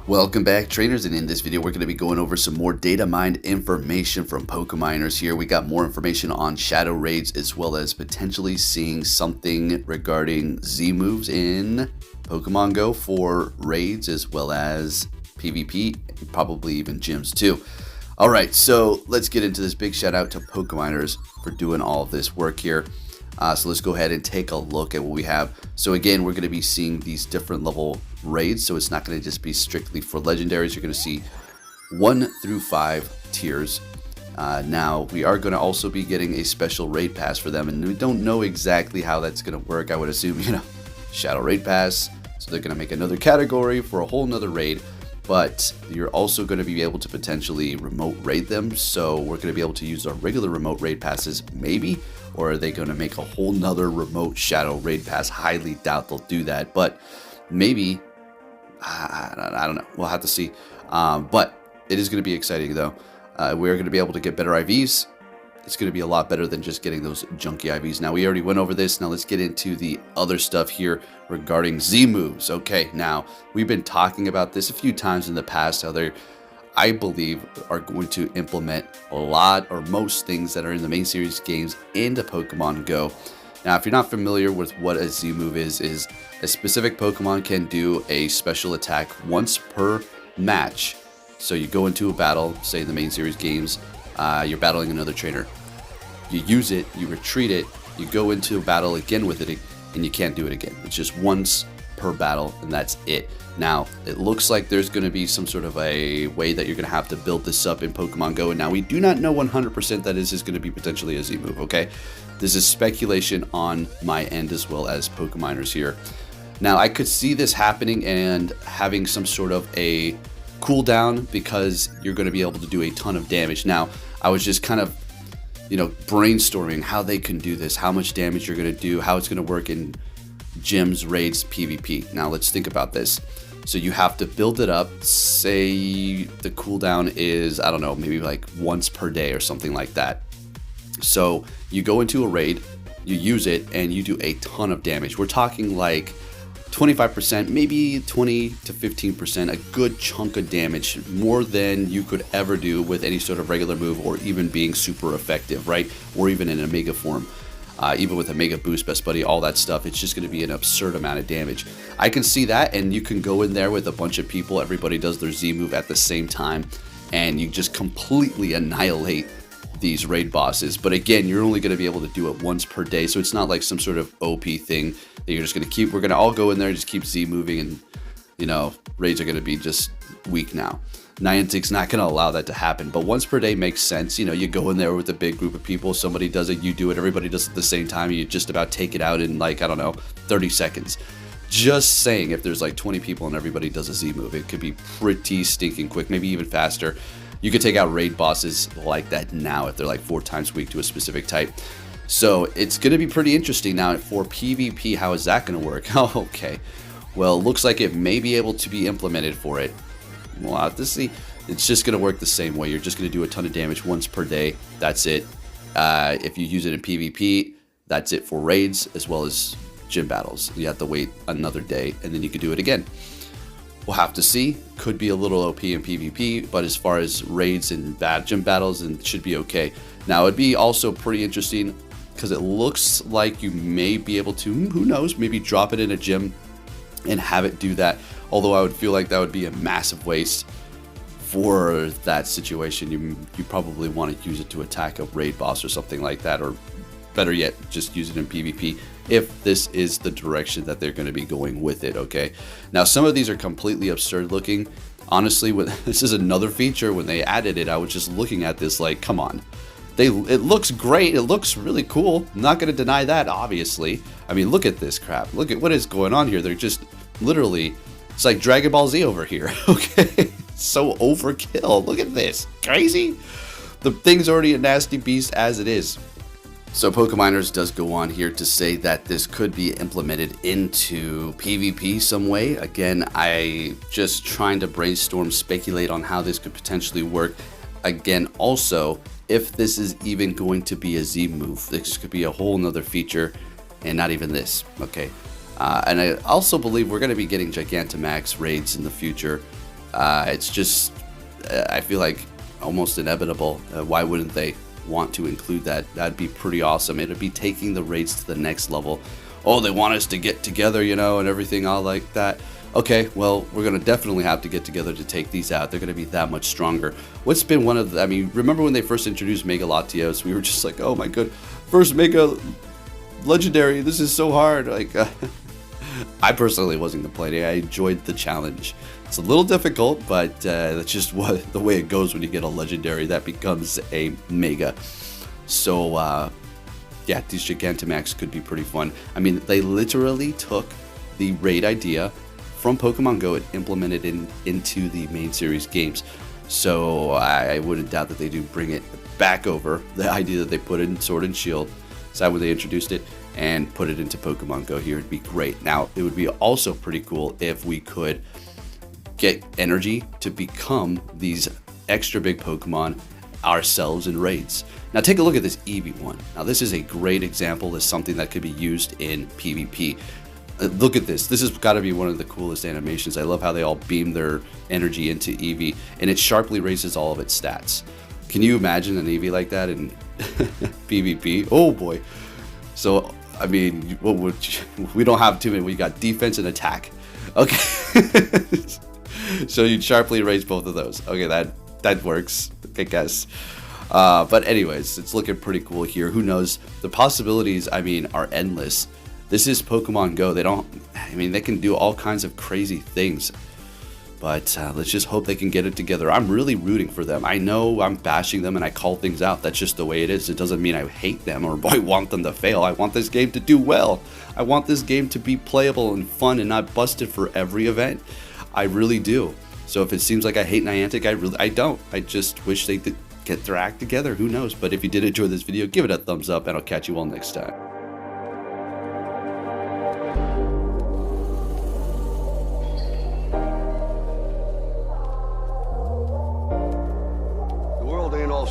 Welcome back, trainers, and in this video we're going to be going over some more data mined information from Pokeminers here. We got more information on shadow raids as well as potentially seeing something regarding Z moves in Pokemon Go for raids as well as PvP, probably even gyms too. Alright, so let's get into this. Big shout out to Pokeminers for doing all of this work here. So let's go ahead and take a look at what we have. So again, we're going to be seeing these different level raids, so it's not going to just be strictly for legendaries. You're going to see 1 through 5 tiers. Now we are going to also be getting a special raid pass for them, and we don't know exactly how that's going to work. I would assume, shadow raid pass, so they're going to make another category for a whole nother raid. But you're also going to be able to potentially remote raid them, so we're going to be able to use our regular remote raid passes maybe, or are they going to make a whole nother remote shadow raid pass? Highly doubt they'll do that, but maybe. I don't know, we'll have to see. But it is going to be exciting though. We're going to be able to get better IVs. It's going to be a lot better than just getting those junky IVs. Now, we already went over this. Now let's get into the other stuff here regarding Z moves. Okay, now we've been talking about this a few times in the past, how they, I believe, are going to implement a lot or most things that are in the main series games into Pokemon Go. Now, if you're not familiar with what a Z move is a specific Pokemon can do a special attack once per match. So you go into a battle, say in the main series games, you're battling another trainer. You use it, you retreat it, you go into a battle again with it, and you can't do it again. It's just once per battle, and that's it. Now, it looks like there's going to be some sort of a way that you're going to have to build this up in Pokemon Go, and now we do not know 100% that this is going to be potentially a Z move, okay? This is speculation on my end as well as Pokeminers here. Now, I could see this happening and having some sort of a cooldown because you're going to be able to do a ton of damage. Now, I was just kind of brainstorming how they can do this, how much damage you're going to do, how it's going to work in gyms, raids, PvP. Now let's think about this. So you have to build it up. Say the cooldown is, I don't know, maybe like once per day or something like that. So you go into a raid, you use it, and you do a ton of damage. We're talking like 25%, maybe 20 to 15%, a good chunk of damage, more than you could ever do with any sort of regular move or even being super effective, right? Or even in a mega form. Even with a mega boost, best buddy, all that stuff, it's just going to be an absurd amount of damage. I can see that, and you can go in there with a bunch of people, everybody does their Z move at the same time, and you just completely annihilate these raid bosses. But again, you're only going to be able to do it once per day, so it's not like some sort of OP thing that you're just going to keep. We're going to all go in there and just keep Z moving, and raids are going to be just weak now. Niantic's not going to allow that to happen, but once per day makes sense. You go in there with a big group of people, somebody does it, you do it, everybody does it at the same time, and you just about take it out in like, I don't know, 30 seconds. Just saying, if there's like 20 people and everybody does a Z move, it could be pretty stinking quick, maybe even faster. You could take out raid bosses like that now if they're like 4 times weak to a specific type. So it's going to be pretty interesting. Now for PvP, how is that going to work? Oh, okay. Well, it looks like it may be able to be implemented for it. We'll have to see. It's just going to work the same way. You're just going to do a ton of damage once per day. That's it. If you use it in PvP, that's it for raids as well as gym battles. You have to wait another day and then you can do it again. We'll have to see. Could be a little OP in PvP, but as far as raids and gym battles, and should be okay. Now, it'd be also pretty interesting because it looks like you may be able to, who knows, maybe drop it in a gym and have it do that. Although I would feel like that would be a massive waste for that situation. You probably want to use it to attack a raid boss or something like that, or better yet, just use it in PvP if this is the direction that they're going to be going with it, okay? Now, some of these are completely absurd looking. Honestly, this is another feature. When they added it, I was just looking at this like, come on. It looks great. It looks really cool. I'm not going to deny that, obviously. I mean, look at this crap. Look at what is going on here. They're just literally, it's like Dragon Ball Z over here, okay? So overkill. Look at this. Crazy? The thing's already a nasty beast as it is. So Pokeminers does go on here to say that this could be implemented into PvP some way. Again, I just trying to brainstorm, speculate on how this could potentially work. Again, also, if this is even going to be a Z move, this could be a whole nother feature, and not even this, okay? And I also believe we're going to be getting Gigantamax raids in the future. It's just, I feel like almost inevitable. Why wouldn't they want to include that? That'd be pretty awesome. It'd be taking the raids to the next level. Oh, they want us to get together, you know, and everything all like that. Okay, well, we're going to definitely have to get together to take these out. They're going to be that much stronger. What's been one of the, I mean, remember when they first introduced Mega Latios? We were just like, oh my god, first Mega Legendary, this is so hard. Like, I personally wasn't complaining. I enjoyed the challenge. It's a little difficult, but that's just what the way it goes when you get a Legendary that becomes a Mega. So, yeah, these Gigantamax could be pretty fun. I mean, they literally took the raid idea from Pokemon Go and implemented it into the main series games. So I wouldn't doubt that they do bring it back over, the idea that they put in Sword and Shield, is that when they introduced it, and put it into Pokemon Go here. It'd be great. Now, it would be also pretty cool if we could get energy to become these extra big Pokemon ourselves in raids. Now take a look at this Eevee one. Now this is a great example of something that could be used in PvP. Look at this. This has got to be one of the coolest animations. I love how they all beam their energy into Eevee, and it sharply raises all of its stats. Can you imagine an Eevee like that in PvP? Oh boy. So, I mean, we don't have too many. We got defense and attack. Okay. So you'd sharply raise both of those. Okay, that works, I guess. But anyways, it's looking pretty cool here. Who knows? The possibilities, I mean, are endless. This is Pokemon Go. They can do all kinds of crazy things. But let's just hope they can get it together. I'm really rooting for them. I know I'm bashing them and I call things out. That's just the way it is. It doesn't mean I hate them or I want them to fail. I want this game to do well. I want this game to be playable and fun and not busted for every event. I really do. So if it seems like I hate Niantic, I don't. I just wish they could get their act together. Who knows? But if you did enjoy this video, give it a thumbs up and I'll catch you all next time.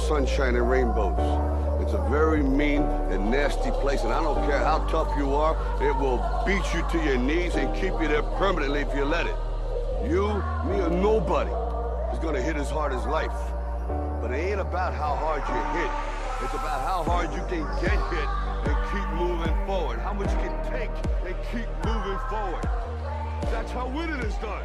Sunshine and rainbows. It's a very mean and nasty place, and I don't care how tough you are, it will beat you to your knees and keep you there permanently if you let it. You, me, or nobody is gonna hit as hard as life. But it ain't about how hard you hit. It's about how hard you can get hit and keep moving forward. How much you can take and keep moving forward. That's how winning is done.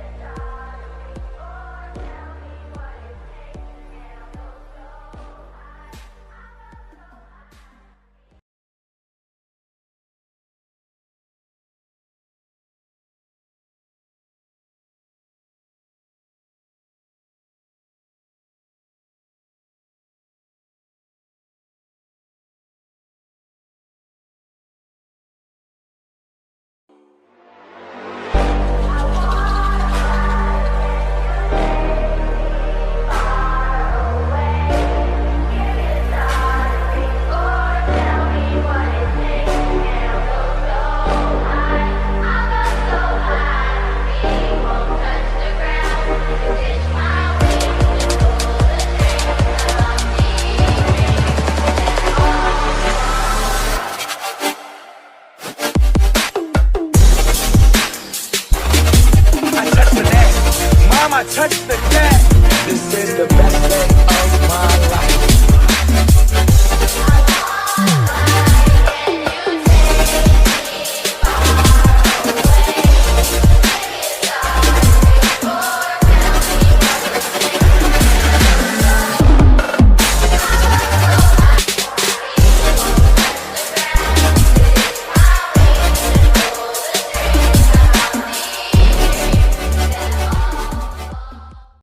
Touch the cat. This is the best day.